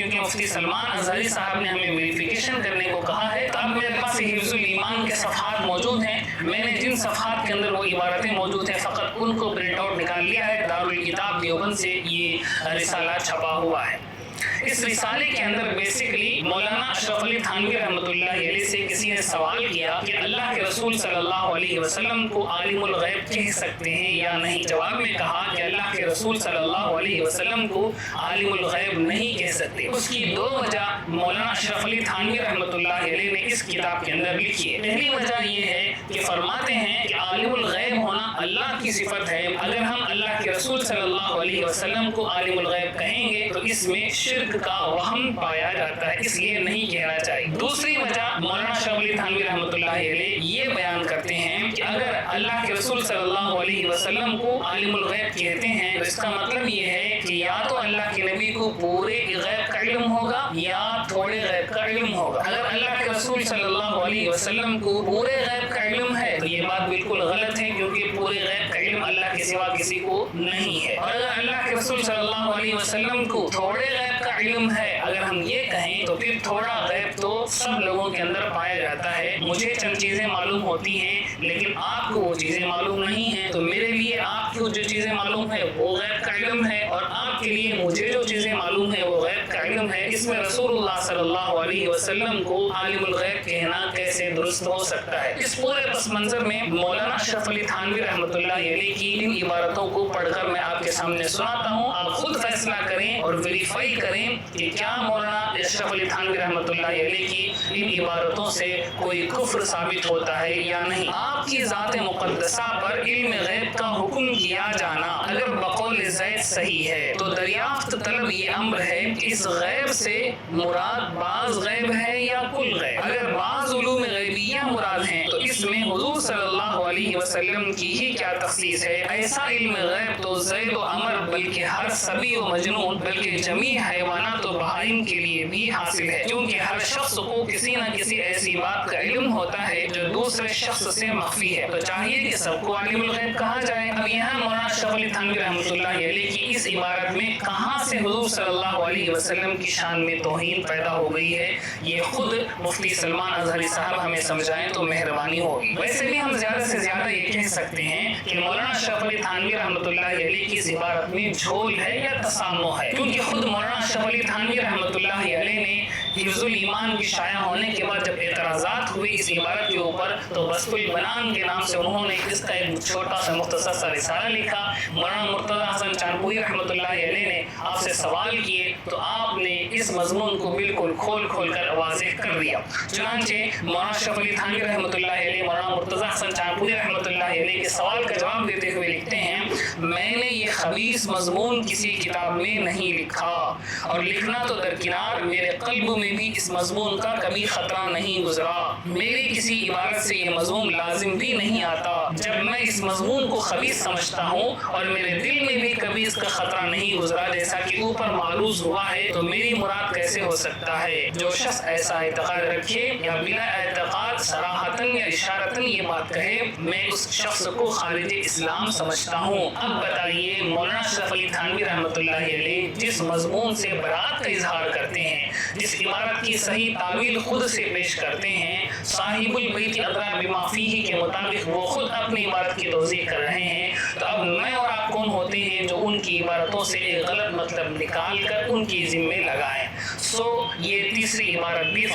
کیونکہ مفتی سلمان اظہری صاحب نے ہمیں ویریفیکیشن کرنے کو کہا ہے. تو اب میرے پاس حفظ الایمان کے صفحات موجود ہیں. میں نے جن صفحات کے اندر وہ عبارتیں موجود ہیں فقط ان کو پرنٹ آؤٹ نکال لیا ہے. دارالکتاب دیوبند سے یہ رسالہ چھپا ہوا ہے. اس رسالے کے اندر بیسکلی مولانا اشرف علی تھانوی رحمۃ اللہ علیہ سے کسی نے سوال کیا کہ اللہ کے رسول صلی اللہ علیہ وسلم کو عالم الغیب کہہ سکتے ہیں یا نہیں. جواب میں کہا کہ اللہ کے رسول صلی اللہ علیہ وسلم کو عالم الغیب نہیں کہہ سکتے. اس کی دو وجہ مولانا اشرف علی تھانوی رحمۃ اللہ علیہ نے اس کتاب کے اندر لکھی ہے. پہلی وجہ یہ ہے کہ فرماتے ہیں کہ عالم الغیب ہونا اللہ کی صفت ہے. اگر ہم اللہ کے رسول صلی اللہ علیہ وسلم کو عالم الغیب کہیں گے تو اس میں شرک کا وہم پایا جاتا ہے, اس لیے نہیں کہنا چاہیے. دوسری وجہ مولانا اشرف علی تھانوی رحمۃ اللہ علیہ یہ بیان کرتے ہیں کہ اگر اللہ کے رسول صلی اللہ علیہ وسلم کو عالم الغیب کہتے ہیں تو اس کا مطلب یہ ہے کہ یا تو اللہ کے نبی کو پورے غیب کا علم ہوگا یا تھوڑے غیب کا علم ہوگا. اگر اللہ کے رسول صلی اللہ علیہ وسلم کو پورے غیب کا علم ہے تو یہ بات بالکل غلط ہے, کیونکہ پورے غیب کا علم اللہ کے سوا کسی کو نہیں ہے. اور اگر اللہ کے رسول صلی اللہ علیہ وسلم کو تھوڑے غیب کا علم ہے, اگر ہم یہ کہیں تو پھر تھوڑا غیب تو سب لوگوں کے اندر پایا جاتا ہے. مجھے چند چیزیں معلوم ہوتی ہیں لیکن آپ کو وہ چیزیں معلوم نہیں ہیں, تو میرے لیے آپ کو جو چیزیں معلوم ہے وہ غیب کا علم ہے, اور آپ کے لیے مجھے جو چیزیں معلوم ہے وہ غیب کا علم ہے. اس میں رسول اللہ صلی اللہ علیہ وسلم کو عالم الغیب کہنا کیسے درست ہو سکتا ہے؟ اس پورے پس منظر میں مولانا اشرف علی تھانوی رحمۃ اللہ علیہ کی ان عبارتوں کو پڑھ کر میں آپ کے سامنے سناتا ہوں. آپ خود فیصلہ کریں اور ویریفائی کریں کہ کیا مولانا اشرف علی تھانوی رحمۃ اللہ علیہ کی ان عبارتوں سے کوئی کفر ثابت ہوتا ہے یا نہیں. آپ کی ذات مقدسہ پر علم غیب کا حکم کیا جانا اگر بقول زید صحیح ہے تو دریافت طلب یہ امر ہے کہ اس غیب سے مراد بعض غیب ہے یا کل غیب. اگر بعض علوم غیبیہ مراد ہیں تو اس میں حضور صلی اللہ علیہ وسلم کی ہی کیا تخصیص ہے؟ ایسا علم غیب تو زید و عمر بلکہ ہر سبی و مجنون بلکہ جمیع حیوانات و بہائم کے لیے بھی حاصل ہے, کیونکہ ہر شخص کو کسی نہ کسی ایسی بات کا علم ہوتا ہے جو دوسرے شخص سے مخفی ہے, تو چاہیے کہ سب کو عالم الغیب کہا جائے. اب یہاں مولانا اشرف علی تھانوی رحمۃ اللہ علیہ کی اس عبارت میں کہاں سے حضور صلی اللہ علیہ وسلم کی شان میں توہین پیدا ہو گئی ہے, یہ خود مفتی سلمان اظہری صاحب ہمیں سمجھائیں تو مہربانی ہوگی. ویسے بھی ہم زیادہ سے زیادہ یہ کہہ سکتے ہیں کہ مولانا اشرف علی تھانوی رحمۃ اللہ علیہ کی اس عبارت میں جھول ہے یا تسامح ہے, کیونکہ خود مولانا اشرف علی تھانوی رحمۃ اللہ علیہ نے حفظ الایمان کی شائع ہونے کے بعد جب اعتراضات ہوئے اس عبارت کے اوپر تو بسط البنان کے نام سے انہوں نے اس کا ایک چھوٹا سا مختصر سا رسالہ لکھا. مولانا مرتضی حسن چاندپوری رحمۃ اللہ علیہ نے آپ سے سوال کیے تو آپ نے اس مضمون کو بالکل کھول کر واضح کر دیا. چنانچہ مولانا اشرف علی تھانوی رحمۃ اللہ علیہ مولانا مرتضی حسن چاندپوری رحمۃ اللہ علیہ کے سوال کا جواب دیتے ہوئے لکھتے ہیں, میں نے یہ خبیث مضمون کسی کتاب میں نہیں لکھا, اور لکھنا تو درکنار میرے قلب میں بھی اس مضمون کا کبھی خطرہ نہیں گزرا. میری کسی عبارت سے یہ مضمون لازم بھی نہیں آتا. جب میں اس مضمون کو خبیث سمجھتا ہوں اور میرے دل میں بھی کبھی اس کا خطرہ نہیں گزرا جیسا کہ اوپر معروض ہوا ہے, تو میری مراد کیسے ہو سکتا ہے؟ جو شخص ایسا اعتقاد رکھے یا بلا اعتقاد صراحتاً یا اشارتاً یہ بات کہے, میں اس شخص کو خارج اسلام سمجھتا ہوں. اب بتائیے مولانا اشرف علی تھانوی رحمۃ اللہ علیہ جس مضمون سے برات کا اظہار کرتے ہیں, جس عبارت کی صحیح تعویل خود سے پیش کرتے ہیں, صاحب البیت ادری بما فیہ کے مطابق وہ خود اپنی عبارت کی توضیح کر رہے ہیں, تو اب میں اور آپ کون ہوتے ہیں جو ان کی عبارتوں سے ایک غلط مطلب نکال کر ان کی ذمے لگائیں؟ یہ تیسری عبارت بھی